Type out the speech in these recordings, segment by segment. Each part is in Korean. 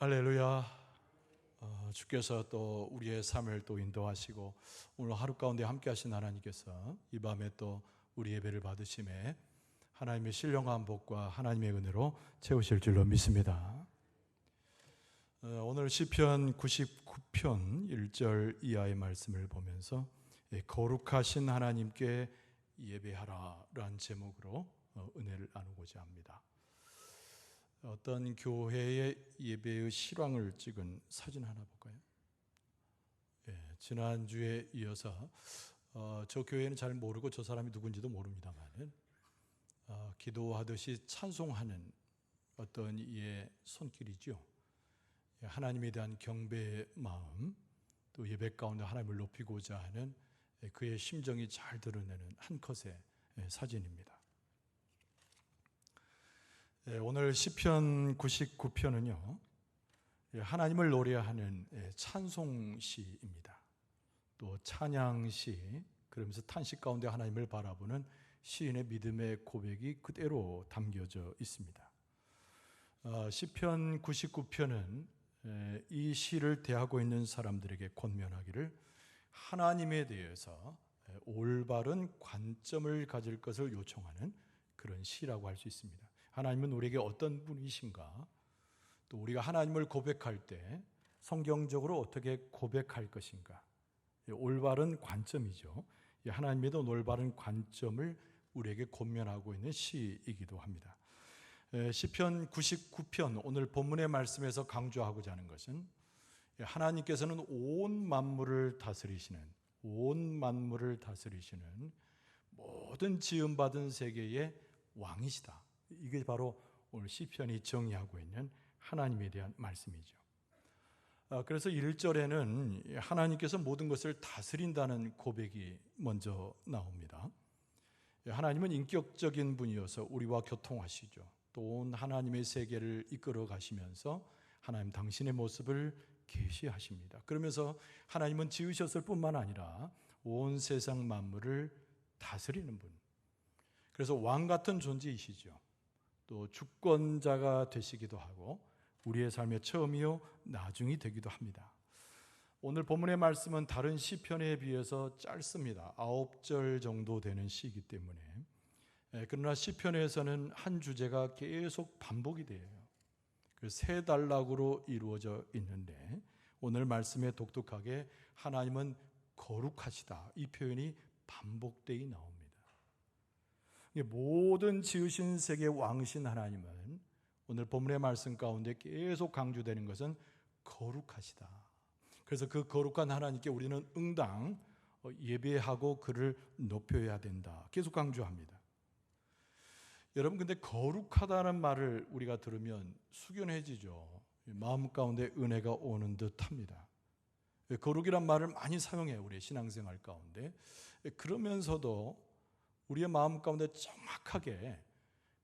할렐루야. 주께서 또 우리의 삶을 또 인도하시고 오늘 하루 가운데 함께 하신 하나님께서 이 밤에 또 우리 예배를 받으심에 하나님의 신령한 복과 하나님의 은혜로 채우실 줄로 믿습니다. 오늘 시편 99편 1절 이하의 말씀을 보면서 거룩하신 하나님께 예배하라 라는 제목으로 은혜를 나누고자 합니다. 어떤 교회의 예배의 실황을 찍은 사진 하나 볼까요? 지난주에 이어서 저 교회는 잘 모르고 저 사람이 누군지도 모릅니다만 기도하듯이 찬송하는 어떤 이의 손길이죠. 하나님에 대한 경배의 마음, 또 예배 가운데 하나님을 높이고자 하는 그의 심정이 잘 드러내는 한 컷의 사진입니다. 오늘 시편 99편은요 하나님을 노래하는 찬송시입니다. 또 찬양시, 그러면서 탄식 가운데 하나님을 바라보는 시인의 믿음의 고백이 그대로 담겨져 있습니다. 시편 99편은 이 시를 대하고 있는 사람들에게 권면하기를 하나님에 대해서 올바른 관점을 가질 것을 요청하는 그런 시라고 할 수 있습니다. 하나님은 우리에게 어떤 분이신가, 또 우리가 하나님을 고백할 때 성경적으로 어떻게 고백할 것인가, 올바른 관점이죠. 하나님에 대한 올바른 관점을 우리에게 권면하고 있는 시이기도 합니다. 시편 99편 오늘 본문의 말씀에서 강조하고자 하는 것은 하나님께서는 온 만물을 다스리시는 모든 지음받은 세계의 왕이시다. 이게 바로 오늘 시편이 정의하고 있는 하나님에 대한 말씀이죠. 그래서 1절에는 하나님께서 모든 것을 다스린다는 고백이 먼저 나옵니다. 하나님은 인격적인 분이어서 우리와 교통하시죠. 또 온 하나님의 세계를 이끌어 가시면서 하나님 당신의 모습을 계시하십니다. 그러면서 하나님은 지으셨을 뿐만 아니라 온 세상 만물을 다스리는 분, 그래서 왕 같은 존재이시죠. 또 주권자가 되시기도 하고 우리의 삶의 처음이요 나중이 되기도 합니다. 오늘 본문의 말씀은 다른 시편에 비해서 짧습니다. 9절 정도 되는 시이기 때문에. 그러나 시편에서는 한 주제가 계속 반복이 돼요. 세 단락으로 이루어져 있는데 오늘 말씀에 독특하게 하나님은 거룩하시다, 이 표현이 반복되어 나옵니다. 모든 지으신 세계 왕이신 하나님은 오늘 본문의 말씀 가운데 계속 강조되는 것은 거룩하시다. 그래서 그 거룩한 하나님께 우리는 응당 예배하고 그를 높여야 된다, 계속 강조합니다. 여러분, 근데 거룩하다는 말을 우리가 들으면 숙연해지죠. 마음 가운데 은혜가 오는 듯합니다. 거룩이란 말을 많이 사용해요, 우리의 신앙생활 가운데. 그러면서도 우리의 마음 가운데 정확하게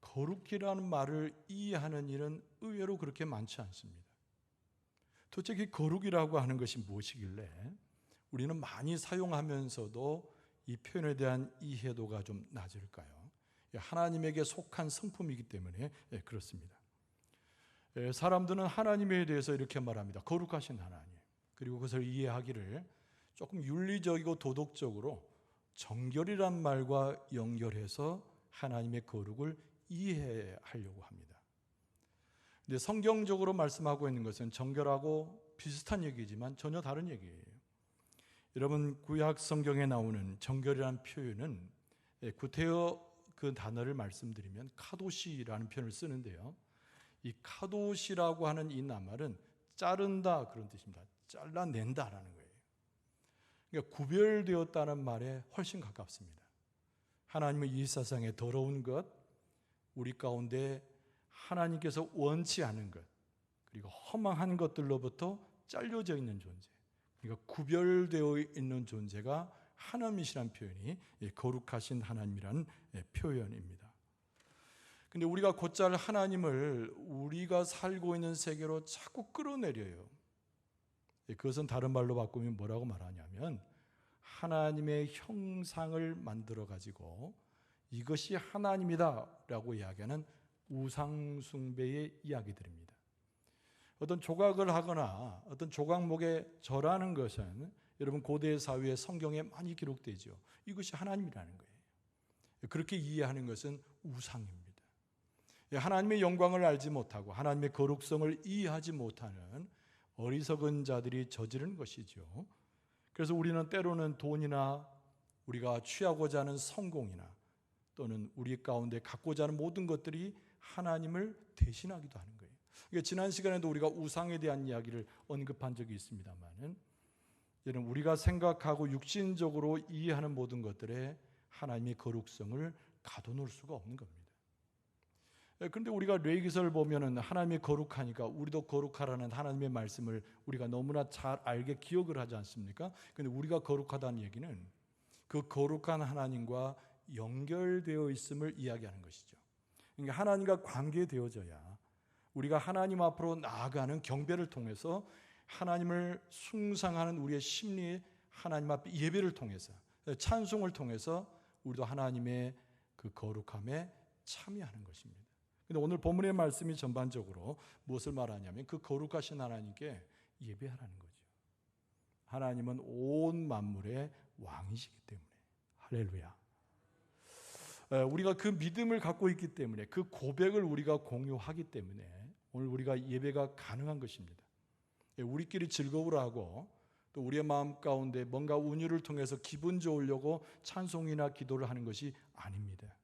거룩이라는 말을 이해하는 일은 의외로 그렇게 많지 않습니다. 도대체 이 거룩이라고 하는 것이 무엇이길래 우리는 많이 사용하면서도 이 표현에 대한 이해도가 좀 낮을까요? 하나님에게 속한 성품이기 때문에 그렇습니다. 사람들은 하나님에 대해서 이렇게 말합니다. 거룩하신 하나님. 그리고 그것을 이해하기를 조금 윤리적이고 도덕적으로 정결이란 말과 연결해서 하나님의 거룩을 이해하려고 합니다. 근데 성경적으로 말씀하고 있는 것은 정결하고 비슷한 얘기지만 전혀 다른 얘기예요. 여러분, 구약 성경에 나오는 정결이라는 표현은 구태여 그 단어를 말씀드리면 카도시라는 표현을 쓰는데요. 이 카도시라고 하는 이 낱말은 자른다 그런 뜻입니다. 잘라낸다라는 거예요. 그러니까 구별되었다는 말에 훨씬 가깝습니다. 하나님은 이 세상에 더러운 것, 우리 가운데 하나님께서 원치 않은 것, 그리고 허망한 것들로부터 잘려져 있는 존재, 그러니까 구별되어 있는 존재가 하나님이시라는 표현이 거룩하신 하나님이라는 표현입니다. 근데 우리가 곧잘 하나님을 우리가 살고 있는 세계로 자꾸 끌어내려요. 그것은 다른 말로 바꾸면 뭐라고 말하냐면 하나님의 형상을 만들어 가지고 이것이 하나님이다 라고 이야기하는 우상숭배의 이야기들입니다. 어떤 조각을 하거나 어떤 조각목에 절하는 것은 여러분 고대 사회의 성경에 많이 기록되죠. 이것이 하나님이라는 거예요. 그렇게 이해하는 것은 우상입니다. 하나님의 영광을 알지 못하고 하나님의 거룩성을 이해하지 못하는 어리석은 자들이 저지른 것이죠. 그래서 우리는 때로는 돈이나 우리가 취하고자 하는 성공이나 또는 우리 가운데 갖고자 하는 모든 것들이 하나님을 대신하기도 하는 거예요. 그러니까 지난 시간에도 우리가 우상에 대한 이야기를 언급한 적이 있습니다만, 여러분 우리가 생각하고 육신적으로 이해하는 모든 것들에 하나님의 거룩성을 가둬놓을 수가 없는 겁니다. 그런데 우리가 레위기서를 보면은 하나님이 거룩하니까 우리도 거룩하라는 하나님의 말씀을 우리가 너무나 잘 알게 기억을 하지 않습니까? 그런데 우리가 거룩하다는 얘기는 그 거룩한 하나님과 연결되어 있음을 이야기하는 것이죠. 그러니까 하나님과 관계되어져야 우리가 하나님 앞으로 나아가는 경배를 통해서 하나님을 숭상하는 우리의 심리에 하나님 앞에 예배를 통해서 찬송을 통해서 우리도 하나님의 그 거룩함에 참여하는 것입니다. 근데 오늘 본문의 말씀이 전반적으로 무엇을 말하냐면 그 거룩하신 하나님께 예배하라는 거죠. 하나님은 온 만물의 왕이시기 때문에. 할렐루야. 우리가 그 믿음을 갖고 있기 때문에 그 고백을 우리가 공유하기 때문에 오늘 우리가 예배가 가능한 것입니다. 우리끼리 즐거우라 하고 또 우리의 마음 가운데 뭔가 운율을 통해서 기분 좋으려고 찬송이나 기도를 하는 것이 아닙니다.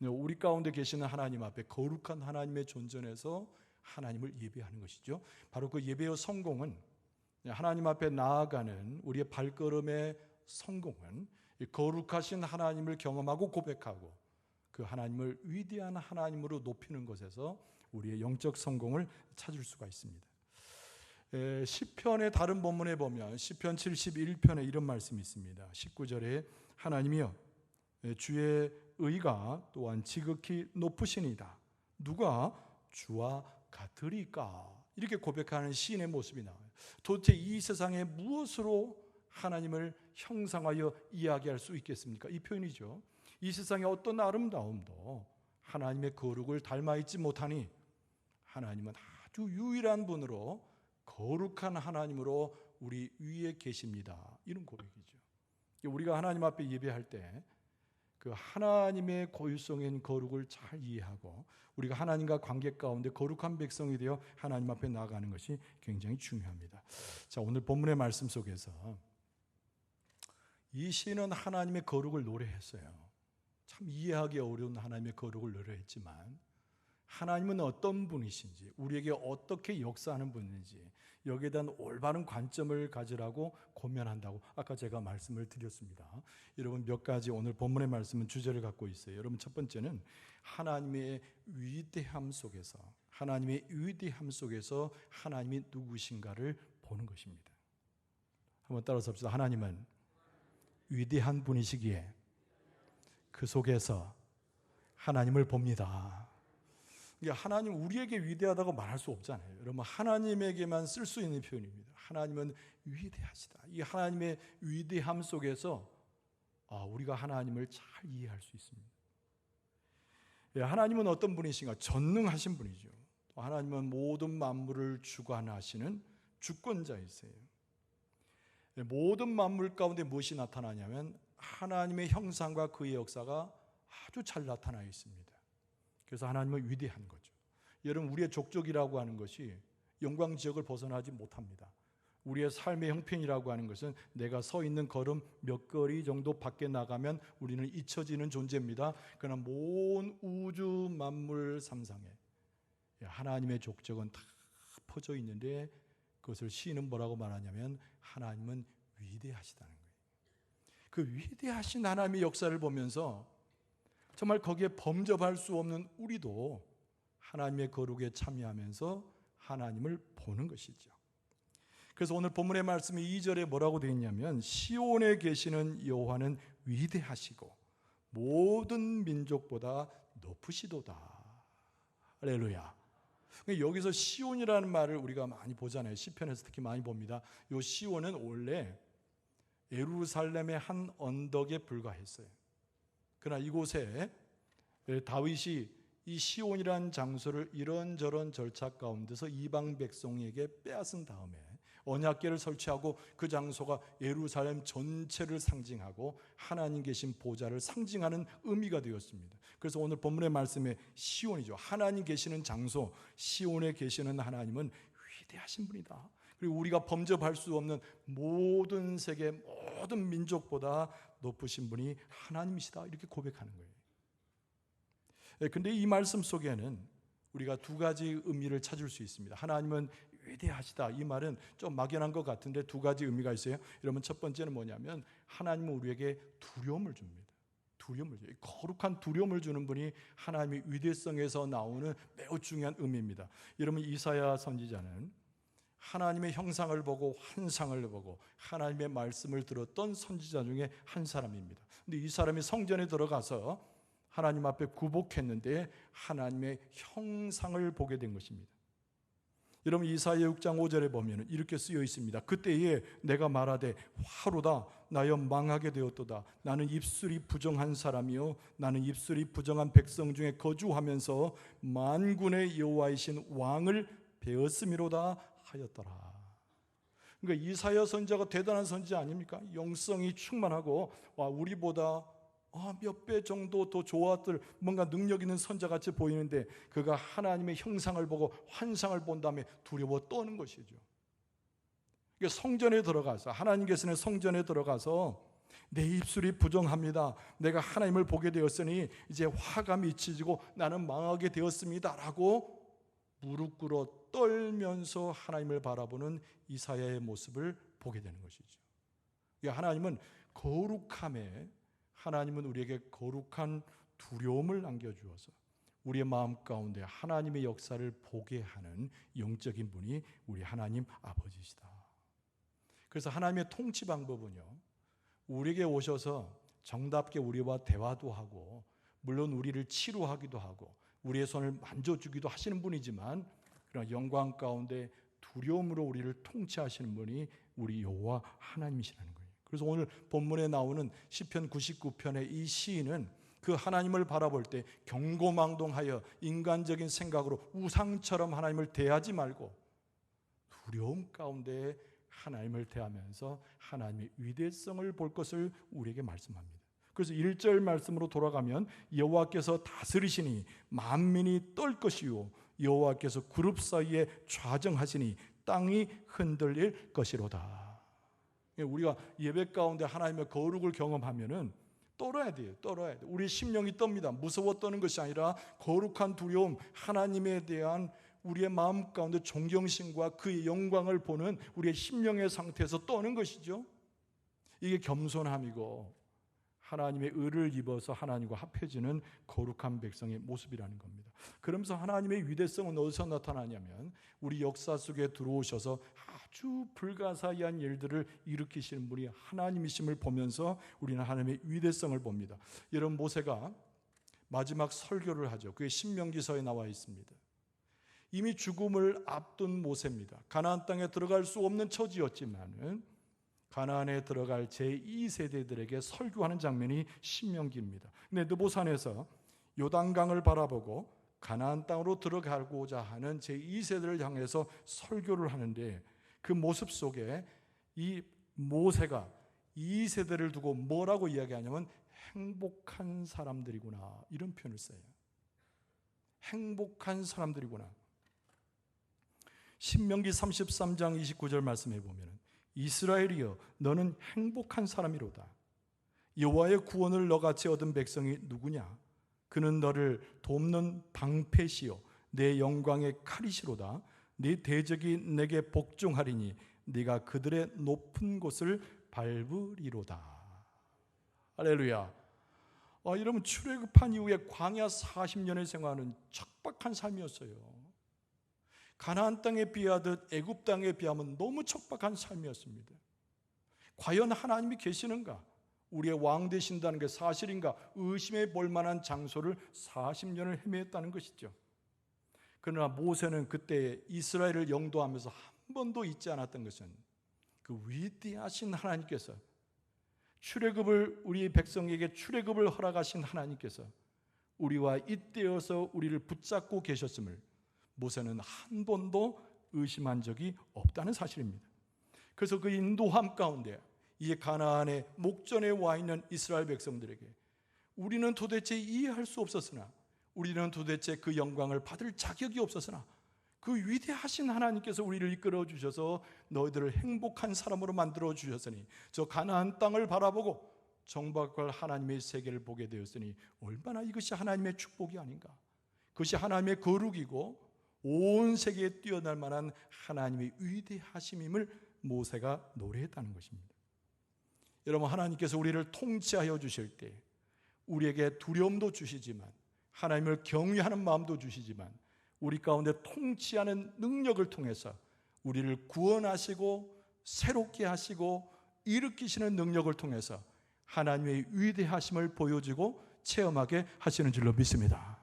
우리 가운데 계시는 하나님 앞에 거룩한 하나님의 존전에서 하나님을 예배하는 것이죠. 바로 그 예배의 성공은 하나님 앞에 나아가는 우리의 발걸음의 성공은 거룩하신 하나님을 경험하고 고백하고 그 하나님을 위대한 하나님으로 높이는 것에서 우리의 영적 성공을 찾을 수가 있습니다. 시편의 다른 본문에 보면 시편 71편에 이런 말씀이 있습니다. 19절에 하나님이여 주의 의가 또한 지극히 높으시니이다. 누가 주와 같으리까? 이렇게 고백하는 시인의 모습이 나와요. 도대체 이 세상에 무엇으로 하나님을 형상하여 이야기할 수 있겠습니까? 이 표현이죠. 이 세상의 어떤 아름다움도 하나님의 거룩을 닮아 있지 못하니 하나님은 아주 유일한 분으로 거룩한 하나님으로 우리 위에 계십니다. 이런 고백이죠. 우리가 하나님 앞에 예배할 때 그 하나님의 고유성인 거룩을 잘 이해하고 우리가 하나님과 관계 가운데 거룩한 백성이 되어 하나님 앞에 나아가는 것이 굉장히 중요합니다. 자, 오늘 본문의 말씀 속에서 이 시인은 하나님의 거룩을 노래했어요. 참 이해하기 어려운 하나님의 거룩을 노래했지만 하나님은 어떤 분이신지, 우리에게 어떻게 역사하는 분인지 여기에 대한 올바른 관점을 가지라고 고면한다고 아까 제가 말씀을 드렸습니다. 여러분 몇 가지 오늘 본문의 말씀은 주제를 갖고 있어요. 여러분 첫 번째는 하나님의 위대함 속에서 하나님이 누구신가를 보는 것입니다. 한번 따라서 합시다. 하나님은 위대한 분이시기에 그 속에서 하나님을 봅니다. 하나님 우리에게 위대하다고 말할 수 없잖아요. 여러분 하나님에게만 쓸 수 있는 표현입니다. 하나님은 위대하시다. 이 하나님의 위대함 속에서 우리가 하나님을 잘 이해할 수 있습니다. 하나님은 어떤 분이신가? 전능하신 분이죠. 하나님은 모든 만물을 주관하시는 주권자이세요. 모든 만물 가운데 무엇이 나타나냐면 하나님의 형상과 그의 역사가 아주 잘 나타나 있습니다. 그래서 하나님은 위대한 거죠. 여러분 우리의 족적이라고 하는 것이 영광 지역을 벗어나지 못합니다. 우리의 삶의 형편이라고 하는 것은 내가 서 있는 걸음 몇 거리 정도 밖에 나가면 우리는 잊혀지는 존재입니다. 그러나 온 우주 만물 삼상에 하나님의 족적은 다 퍼져 있는데 그것을 시인은 뭐라고 말하냐면 하나님은 위대하시다는 거예요. 그 위대하신 하나님의 역사를 보면서 정말 거기에 범접할 수 없는 우리도 하나님의 거룩에 참여하면서 하나님을 보는 것이죠. 그래서 오늘 본문의 말씀이 2절에 뭐라고 되어 있냐면 시온에 계시는 여호와는 위대하시고 모든 민족보다 높으시도다. 할렐루야. 여기서 시온이라는 말을 우리가 많이 보잖아요. 시편에서 특히 많이 봅니다. 이 시온은 원래 예루살렘의 한 언덕에 불과했어요. 그러나 이곳에 다윗이 이 시온이라는 장소를 이런저런 절차 가운데서 이방 백성에게 빼앗은 다음에 언약궤를 설치하고 그 장소가 예루살렘 전체를 상징하고 하나님 계신 보좌를 상징하는 의미가 되었습니다. 그래서 오늘 본문의 말씀에 시온이죠. 하나님 계시는 장소, 시온에 계시는 하나님은 위대하신 분이다. 그리고 우리가 범접할 수 없는 모든 세계 모든 민족보다 높으신 분이 하나님이시다, 이렇게 고백하는 거예요. 그런데 이 말씀 속에는 우리가 두 가지 의미를 찾을 수 있습니다. 하나님은 위대하시다, 이 말은 좀 막연한 것 같은데 두 가지 의미가 있어요. 여러분, 첫 번째는 뭐냐면 하나님은 우리에게 두려움을 줍니다. 두려움을 줘요. 거룩한 두려움을 주는 분이 하나님의 위대성에서 나오는 매우 중요한 의미입니다. 여러분, 이사야 선지자는 하나님의 형상을 보고 환상을 보고 하나님의 말씀을 들었던 선지자 중에 한 사람입니다. 근데 이 사람이 성전에 들어가서 하나님 앞에 굴복했는데 하나님의 형상을 보게 된 것입니다. 여러분, 이사야 6장 5절에 보면 이렇게 쓰여 있습니다. 그때에 내가 말하되 화로다, 나여 망하게 되었도다. 나는 입술이 부정한 사람이요 나는 입술이 부정한 백성 중에 거주하면서 만군의 여호와이신 왕을 배었음이로다 하였더라. 그러니까 이사야 선지자가 대단한 선지자 아닙니까? 영성이 충만하고 우리보다 몇 배 정도 더 좋았을 뭔가 능력 있는 선자같이 보이는데 그가 하나님의 형상을 보고 환상을 본 다음에 두려워 떠는 것이죠. 그러니까 성전에 들어가서, 하나님께서는 성전에 들어가서 내 입술이 부정합니다, 내가 하나님을 보게 되었으니 이제 화가 미치지고 나는 망하게 되었습니다 라고 무릎 꿇어 떨면서 하나님을 바라보는 이사야의 모습을 보게 되는 것이죠. 그러니까 하나님은 거룩함에, 하나님은 우리에게 거룩한 두려움을 안겨주어서 우리의 마음 가운데 하나님의 역사를 보게 하는 영적인 분이 우리 하나님 아버지시다. 그래서 하나님의 통치 방법은요, 우리에게 오셔서 정답게 우리와 대화도 하고 물론 우리를 치료하기도 하고 우리의 손을 만져주기도 하시는 분이지만 그러나 영광 가운데 두려움으로 우리를 통치하시는 분이 우리 여호와 하나님이시라는 거예요. 그래서 오늘 본문에 나오는 시편 99편의 이 시인은 그 하나님을 바라볼 때 경고망동하여 인간적인 생각으로 우상처럼 하나님을 대하지 말고 두려움 가운데 하나님을 대하면서 하나님의 위대성을 볼 것을 우리에게 말씀합니다. 그래서 1절 말씀으로 돌아가면 여호와께서 다스리시니 만민이 떨 것이요 여호와께서 그룹 사이에 좌정하시니 땅이 흔들릴 것이로다. 우리가 예배 가운데 하나님의 거룩을 경험하면은 떨어야 돼요. 떨어야 돼요. 우리 심령이 떱니다. 무서워 떠는 것이 아니라 거룩한 두려움, 하나님에 대한 우리의 마음 가운데 존경심과 그의 영광을 보는 우리의 심령의 상태에서 떠는 것이죠. 이게 겸손함이고 하나님의 의를 입어서 하나님과 합해지는 거룩한 백성의 모습이라는 겁니다. 그러면서 하나님의 위대성은 어디서 나타나냐면 우리 역사 속에 들어오셔서 아주 불가사의한 일들을 일으키시는 분이 하나님이심을 보면서 우리는 하나님의 위대성을 봅니다. 여러분, 모세가 마지막 설교를 하죠. 그게 신명기서에 나와 있습니다. 이미 죽음을 앞둔 모세입니다. 가나안 땅에 들어갈 수 없는 처지였지만은 가나안에 들어갈 제2세대들에게 설교하는 장면이 신명기입니다. 근데 느보산에서 요단강을 바라보고 가나안 땅으로 들어가고자 하는 제2세대를 향해서 설교를 하는데 그 모습 속에 이 모세가 2세대를 두고 뭐라고 이야기하냐면 행복한 사람들이구나, 이런 표현을 써요. 행복한 사람들이구나. 신명기 33장 29절 말씀해 보면 이스라엘이여 너는 행복한 사람이로다. 여호와의 구원을 너같이 얻은 백성이 누구냐? 그는 너를 돕는 방패시요 내 영광의 칼이시로다. 네 대적이 내게 복종하리니 네가 그들의 높은 곳을 밟으리로다. 할렐루야. 여러분, 출애굽한 이후에 광야 40년의 생활은 척박한 삶이었어요. 가나안 땅에 비하듯 애굽 땅에 비하면 너무 척박한 삶이었습니다. 과연 하나님이 계시는가? 우리의 왕 되신다는 게 사실인가? 의심해 볼 만한 장소를 40년을 헤매었다는 것이죠. 그러나 모세는 그때 이스라엘을 영도하면서 한 번도 잊지 않았던 것은 그 위대하신 하나님께서 출애굽을, 우리 백성에게 출애굽을 허락하신 하나님께서 우리와 잇대어서 우리를 붙잡고 계셨음을 모세는 한 번도 의심한 적이 없다는 사실입니다. 그래서 그 인도함 가운데 이 가나안의 목전에 와 있는 이스라엘 백성들에게 우리는 도대체 이해할 수 없었으나, 우리는 도대체 그 영광을 받을 자격이 없었으나 그 위대하신 하나님께서 우리를 이끌어 주셔서 너희들을 행복한 사람으로 만들어 주셨으니, 저 가나안 땅을 바라보고 정박할 하나님의 세계를 보게 되었으니 얼마나 이것이 하나님의 축복이 아닌가. 그것이 하나님의 거룩이고 온 세계에 뛰어날 만한 하나님의 위대하심임을 모세가 노래했다는 것입니다. 여러분, 하나님께서 우리를 통치하여 주실 때 우리에게 두려움도 주시지만, 하나님을 경외하는 마음도 주시지만, 우리 가운데 통치하는 능력을 통해서 우리를 구원하시고 새롭게 하시고 일으키시는 능력을 통해서 하나님의 위대하심을 보여주고 체험하게 하시는 줄로 믿습니다.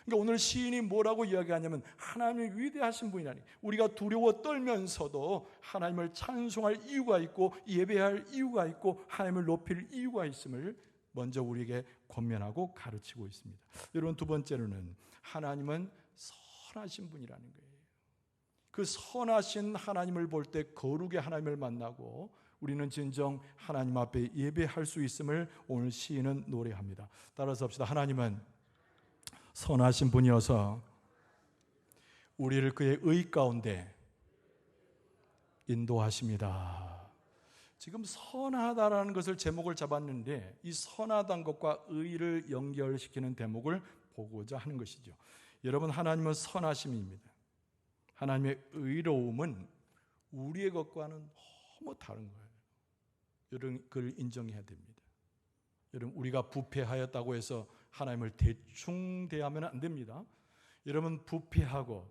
그러니까 오늘 시인이 뭐라고 이야기하냐면, 하나님의 위대하신 분이라니, 우리가 두려워 떨면서도 하나님을 찬송할 이유가 있고 예배할 이유가 있고 하나님을 높일 이유가 있음을 먼저 우리에게 권면하고 가르치고 있습니다. 여러분, 두 번째로는 하나님은 선하신 분이라는 거예요. 그 선하신 하나님을 볼 때 거룩의 하나님을 만나고 우리는 진정 하나님 앞에 예배할 수 있음을 오늘 시인은 노래합니다. 따라서 합시다. 하나님은 선하신 분이어서 우리를 그의 의 가운데 인도하십니다. 지금 선하다라는 것을 제목을 잡았는데, 이 선하다는 것과 의를 연결시키는 대목을 보고자 하는 것이죠. 여러분, 하나님은 선하심입니다. 하나님의 의로움은 우리의 것과는 너무 다른 거예요. 여러분, 그걸 인정해야 됩니다. 여러분, 우리가 부패하였다고 해서 하나님을 대충 대하면 안 됩니다. 여러분, 부패하고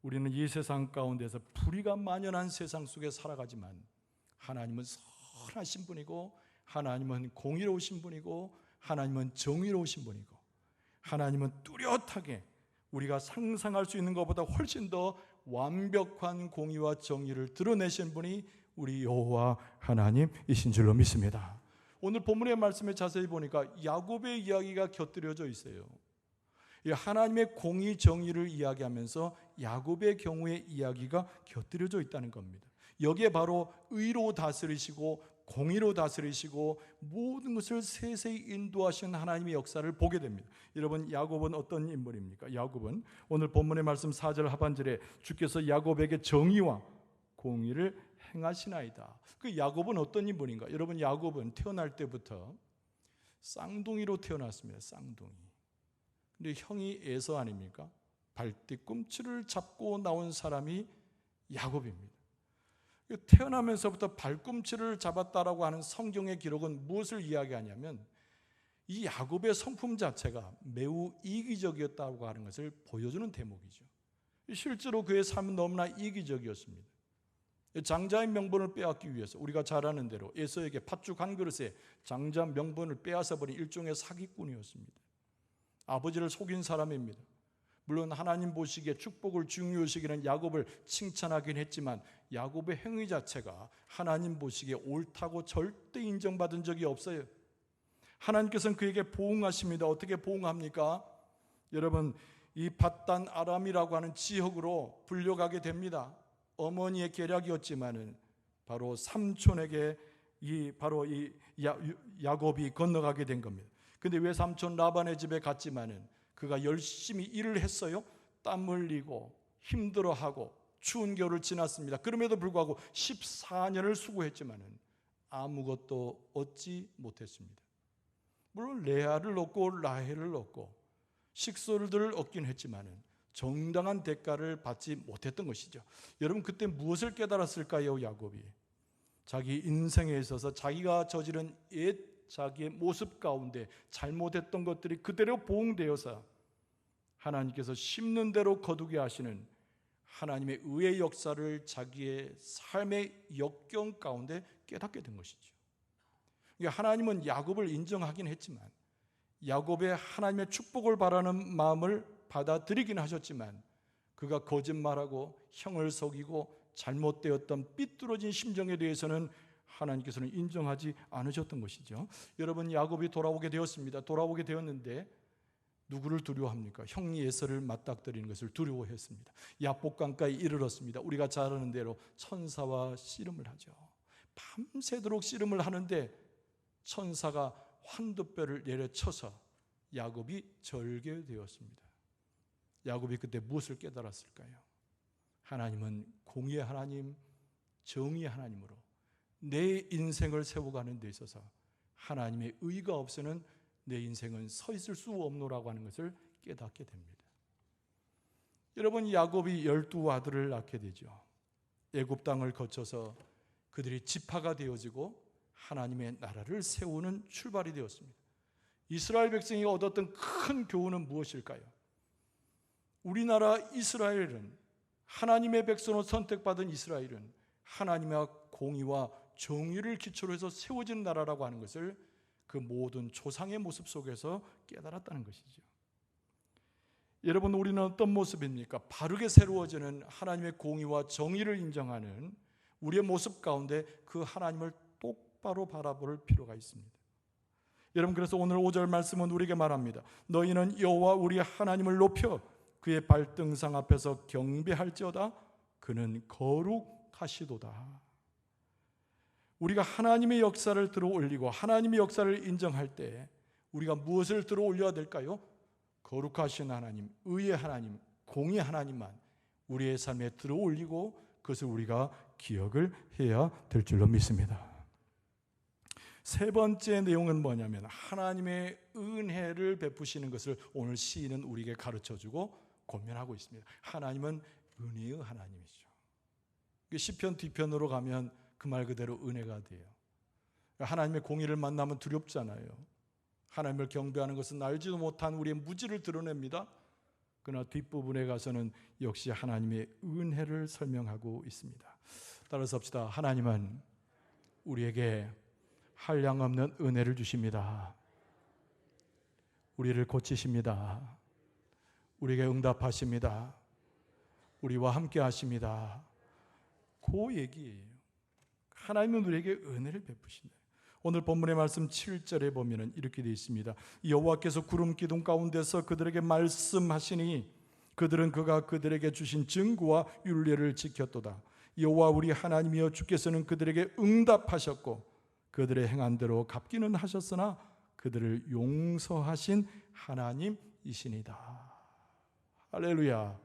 우리는 이 세상 가운데서 불의가 만연한 세상 속에 살아가지만 하나님은 선하신 분이고, 하나님은 공의로우신 분이고, 하나님은 정의로우신 분이고, 하나님은 뚜렷하게 우리가 상상할 수 있는 것보다 훨씬 더 완벽한 공의와 정의를 드러내신 분이 우리 여호와 하나님이신 줄로 믿습니다. 오늘 본문의 말씀에 자세히 보니까 야곱의 이야기가 곁들여져 있어요. 하나님의 공의 정의를 이야기하면서 야곱의 경우의 이야기가 곁들여져 있다는 겁니다. 여기에 바로 의로 다스리시고 공의로 다스리시고 모든 것을 세세히 인도하신 하나님의 역사를 보게 됩니다. 여러분, 야곱은 어떤 인물입니까? 야곱은 오늘 본문의 말씀 4절 하반절에 주께서 야곱에게 정의와 공의를 행하시나이다. 그 야곱은 어떤 인물인가? 여러분, 야곱은 태어날 때부터 쌍둥이로 태어났습니다. 쌍둥이. 근데 형이 에서 아닙니까? 발뒤꿈치를 잡고 나온 사람이 야곱입니다. 태어나면서부터 발꿈치를 잡았다라고 하는 성경의 기록은 무엇을 이야기하냐면, 이 야곱의 성품 자체가 매우 이기적이었다고 하는 것을 보여주는 대목이죠. 실제로 그의 삶은 너무나 이기적이었습니다. 장자의 명분을 빼앗기 위해서, 우리가 잘 아는 대로 에서에게 팥죽 한 그릇에 장자 명분을 빼앗아버린 일종의 사기꾼이었습니다. 아버지를 속인 사람입니다. 물론 하나님 보시기에 축복을 중요시 여기는 야곱을 칭찬하긴 했지만 야곱의 행위 자체가 하나님 보시기에 옳다고 절대 인정받은 적이 없어요. 하나님께서는 그에게 보응하십니다. 어떻게 보응합니까? 여러분, 이 밧단 아람이라고 하는 지역으로 불려가게 됩니다. 어머니의 계략이었지만은 바로 삼촌에게 바로 야곱이 건너가게 된 겁니다. 근데 왜 삼촌 라반의 집에 갔지만은 그가 열심히 일을 했어요. 땀 흘리고 힘들어하고 추운 겨울을 지났습니다. 그럼에도 불구하고 14년을 수고했지만은 아무것도 얻지 못했습니다. 물론 레아를 얻고 라헬을 얻고 식솔들을 얻긴 했지만은 정당한 대가를 받지 못했던 것이죠. 여러분, 그때 무엇을 깨달았을까요? 야곱이 자기 인생에 있어서 자기가 저지른 옛 자기의 모습 가운데 잘못했던 것들이 그대로 보응되어서 하나님께서 심는 대로 거두게 하시는 하나님의 의의 역사를 자기의 삶의 역경 가운데 깨닫게 된 것이죠. 그러니까 하나님은 야곱을 인정하긴 했지만, 야곱의 하나님의 축복을 바라는 마음을 받아들이긴 하셨지만, 그가 거짓말하고 형을 속이고 잘못되었던 삐뚤어진 심정에 대해서는 하나님께서는 인정하지 않으셨던 것이죠. 여러분, 야곱이 돌아오게 되었습니다. 돌아오게 되었는데 누구를 두려워합니까? 형리 에서를 맞닥뜨리는 것을 두려워했습니다. 야복강가에 이르렀습니다. 우리가 잘 아는 대로 천사와 씨름을 하죠. 밤새도록 씨름을 하는데 천사가 환두뼈를 내려쳐서 야곱이 절개되었습니다. 야곱이 그때 무엇을 깨달았을까요? 하나님은 공의의 하나님, 정의의 하나님으로 내 인생을 세워가는 데 있어서 하나님의 의가 없이는 내 인생은 서 있을 수 없노라고 하는 것을 깨닫게 됩니다. 여러분, 야곱이 12아들을 낳게 되죠. 애굽 땅을 거쳐서 그들이 지파가 되어지고 하나님의 나라를 세우는 출발이 되었습니다. 이스라엘 백성이 얻었던 큰 교훈은 무엇일까요? 우리나라 이스라엘은, 하나님의 백성으로 선택받은 이스라엘은 하나님의 공의와 정의를 기초로 해서 세워진 나라라고 하는 것을 그 모든 조상의 모습 속에서 깨달았다는 것이죠. 여러분, 우리는 어떤 모습입니까? 바르게 세워지는 하나님의 공의와 정의를 인정하는 우리의 모습 가운데 그 하나님을 똑바로 바라볼 필요가 있습니다. 여러분, 그래서 오늘 5절 말씀은 우리에게 말합니다. 너희는 여호와 우리 하나님을 높여 그의 발등상 앞에서 경배할지어다. 그는 거룩하시도다. 우리가 하나님의 역사를 들어 올리고 하나님의 역사를 인정할 때 우리가 무엇을 들어 올려야 될까요? 거룩하신 하나님, 의의 하나님, 공의 하나님만 우리의 삶에 들어 올리고 그것을 우리가 기억을 해야 될 줄로 믿습니다. 세 번째 내용은 뭐냐면 하나님의 은혜를 베푸시는 것을 오늘 시인은 우리에게 가르쳐주고 권면하고 있습니다. 하나님은 은혜의 하나님이죠. 시편 뒤편으로 가면 그 말 그대로 은혜가 돼요. 하나님의 공의를 만나면 두렵잖아요. 하나님을 경배하는 것은 알지도 못한 우리의 무지를 드러냅니다. 그러나 뒷부분에 가서는 역시 하나님의 은혜를 설명하고 있습니다. 따라서 합시다. 하나님은 우리에게 한량없는 은혜를 주십니다. 우리를 고치십니다. 우리에게 응답하십니다. 우리와 함께 하십니다. 그 얘기예요. 하나님은 우리에게 은혜를 베푸신다. 오늘 본문의 말씀 7절에 보면 이렇게 되어 있습니다. 여호와께서 구름 기둥 가운데서 그들에게 말씀하시니 그들은 그가 그들에게 주신 증거와 율례를 지켰도다. 여호와 우리 하나님이여 주께서는 그들에게 응답하셨고 그들의 행한 대로 갚기는 하셨으나 그들을 용서하신 하나님이시니다. 할렐루야.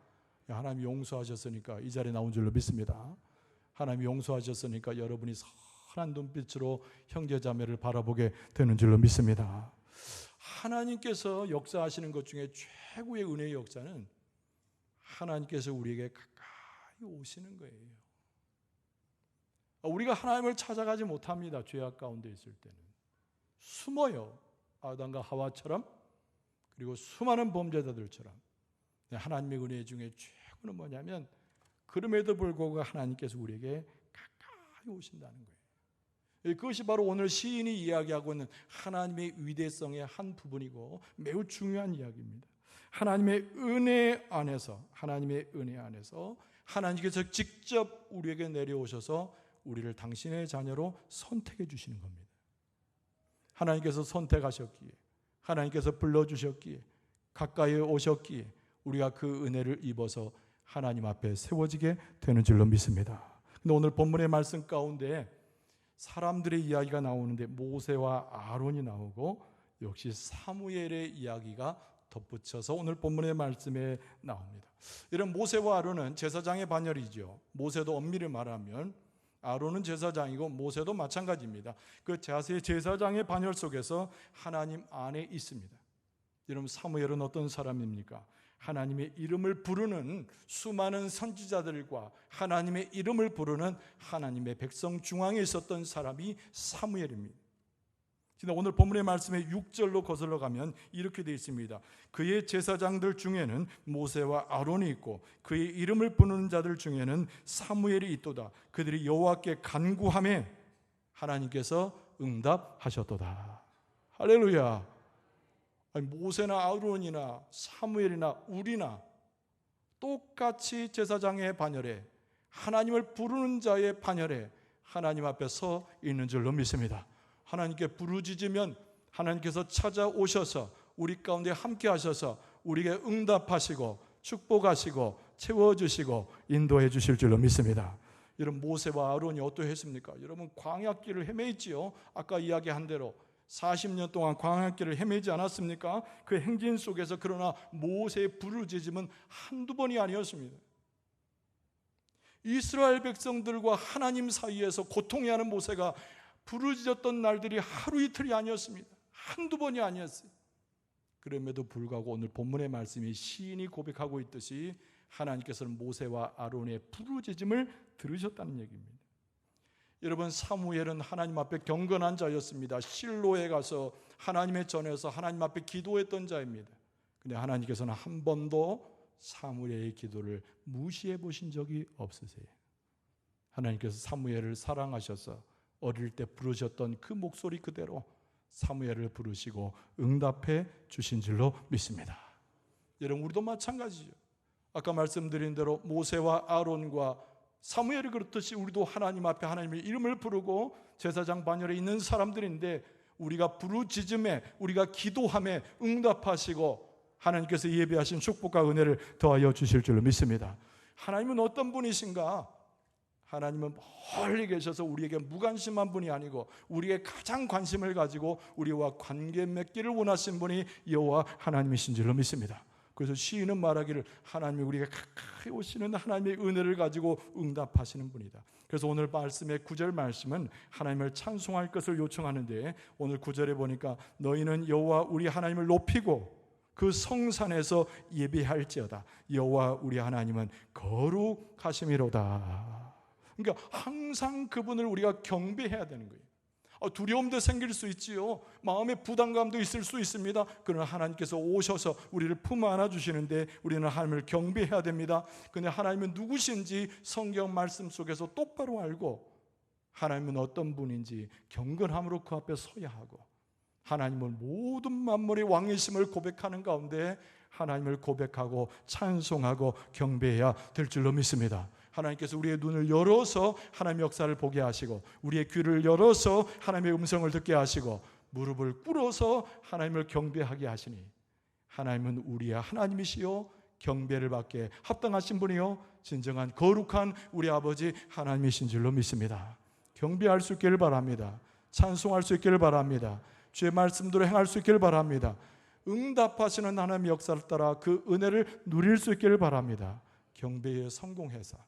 하나님 용서하셨으니까 이 자리에 나온 줄로 믿습니다. 하나님 용서하셨으니까 여러분이 선한 눈빛으로 형제자매를 바라보게 되는 줄로 믿습니다. 하나님께서 역사하시는 것 중에 최고의 은혜의 역사는 하나님께서 우리에게 가까이 오시는 거예요. 우리가 하나님을 찾아가지 못합니다. 죄악 가운데 있을 때는 숨어요. 아담과 하와처럼, 그리고 수많은 범죄자들처럼. 하나님의 은혜 중에 최고는 뭐냐면 그럼에도 불구하고 하나님께서 우리에게 가까이 오신다는 거예요. 그것이 바로 오늘 시인이 이야기하고 있는 하나님의 위대성의 한 부분이고 매우 중요한 이야기입니다. 하나님의 은혜 안에서, 하나님께서 직접 우리에게 내려오셔서 우리를 당신의 자녀로 선택해 주시는 겁니다. 하나님께서 선택하셨기에, 하나님께서 불러주셨기에, 가까이 오셨기에 우리가 그 은혜를 입어서 하나님 앞에 세워지게 되는 줄로 믿습니다. 근데 오늘 본문의 말씀 가운데 사람들의 이야기가 나오는데 모세와 아론이 나오고 역시 사무엘의 이야기가 덧붙여서 오늘 본문의 말씀에 나옵니다. 이런 모세와 아론은 제사장의 반열이죠. 모세도 엄밀히 말하면 아론은 제사장이고 모세도 마찬가지입니다. 그 제사장의 반열 속에서 하나님 안에 있습니다. 여러분, 사무엘은 어떤 사람입니까? 하나님의 이름을 부르는 수많은 선지자들과 하나님의 이름을 부르는 하나님의 백성 중앙에 있었던 사람이 사무엘입니다. 오늘 본문의 말씀에 6절로 거슬러 가면 이렇게 되어 있습니다. 그의 제사장들 중에는 모세와 아론이 있고 그의 이름을 부르는 자들 중에는 사무엘이 있도다. 그들이 여호와께 간구하매 하나님께서 응답하셨도다. 할렐루야. 모세나 아론이나 사무엘이나 우리나 똑같이 제사장의 반열에, 하나님을 부르는 자의 반열에 하나님 앞에 서 있는 줄로 믿습니다. 하나님께 부르짖으면 하나님께서 찾아오셔서 우리 가운데 함께 하셔서 우리에게 응답하시고 축복하시고 채워주시고 인도해 주실 줄로 믿습니다. 여러분, 모세와 아론이 어떠했습니까? 여러분, 광야길을 헤매있지요. 아까 이야기한 대로 40년 동안 광야길을 헤매지 않았습니까? 그 행진 속에서 그러나 모세의 부르짖음은 한두 번이 아니었습니다. 이스라엘 백성들과 하나님 사이에서 고통해하는 모세가 부르짖었던 날들이 하루 이틀이 아니었습니다. 한두 번이 아니었어요. 그럼에도 불구하고 오늘 본문의 말씀이 시인이 고백하고 있듯이 하나님께서는 모세와 아론의 부르짖음을 들으셨다는 얘기입니다. 여러분, 사무엘은 하나님 앞에 경건한 자였습니다. 실로에 가서 하나님의 전에서 하나님 앞에 기도했던 자입니다. 근데 하나님께서는 한 번도 사무엘의 기도를 무시해 보신 적이 없으세요. 하나님께서 사무엘을 사랑하셔서 어릴 때 부르셨던 그 목소리 그대로 사무엘을 부르시고 응답해 주신 줄로 믿습니다. 여러분, 우리도 마찬가지죠. 아까 말씀드린 대로 모세와 아론과 사무엘이 그렇듯이 우리도 하나님 앞에 하나님의 이름을 부르고 제사장 반열에 있는 사람들인데, 우리가 부르짖음에, 우리가 기도함에 응답하시고 하나님께서 예비하신 축복과 은혜를 더하여 주실 줄로 믿습니다. 하나님은 어떤 분이신가? 하나님은 멀리 계셔서 우리에게 무관심한 분이 아니고 우리에게 가장 관심을 가지고 우리와 관계 맺기를 원하신 분이 여호와 하나님이신 줄로 믿습니다. 그래서 시인은 말하기를 하나님이 우리가 가까이 오시는 하나님의 은혜를 가지고 응답하시는 분이다. 그래서 오늘 말씀의 9절 말씀은 하나님을 찬송할 것을 요청하는데, 오늘 9절에 보니까 너희는 여호와 우리 하나님을 높이고 그 성산에서 예배할지어다. 여호와 우리 하나님은 거룩하심이로다. 그러니까 항상 그분을 우리가 경배해야 되는 거예요. 두려움도 생길 수 있지요. 마음의 부담감도 있을 수 있습니다. 그러나 하나님께서 오셔서 우리를 품 안아주시는데 우리는 하나님을 경배해야 됩니다. 그런데 하나님은 누구신지 성경 말씀 속에서 똑바로 알고 하나님은 어떤 분인지 경건함으로 그 앞에 서야 하고, 하나님은 모든 만물의 왕이심을 고백하는 가운데 하나님을 고백하고 찬송하고 경배해야 될 줄로 믿습니다. 하나님께서 우리의 눈을 열어서 하나님의 역사를 보게 하시고, 우리의 귀를 열어서 하나님의 음성을 듣게 하시고, 무릎을 꿇어서 하나님을 경배하게 하시니 하나님은 우리의 하나님이시요 경배를 받게 합당하신 분이요 진정한 거룩한 우리 아버지 하나님이신 줄로 믿습니다. 경배할 수 있기를 바랍니다. 찬송할 수 있기를 바랍니다. 주의 말씀대로 행할 수 있기를 바랍니다. 응답하시는 하나님의 역사를 따라 그 은혜를 누릴 수 있기를 바랍니다. 경배에 성공해서,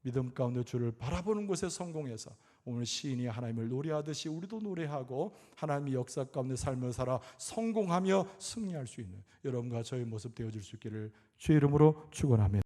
믿음 가운데 주를 바라보는 곳에 성공해서 오늘 시인이 하나님을 노래하듯이 우리도 노래하고 하나님의 역사 가운데 삶을 살아 성공하며 승리할 수 있는 여러분과 저의 모습 되어줄 수 있기를 주의 이름으로 축원합니다.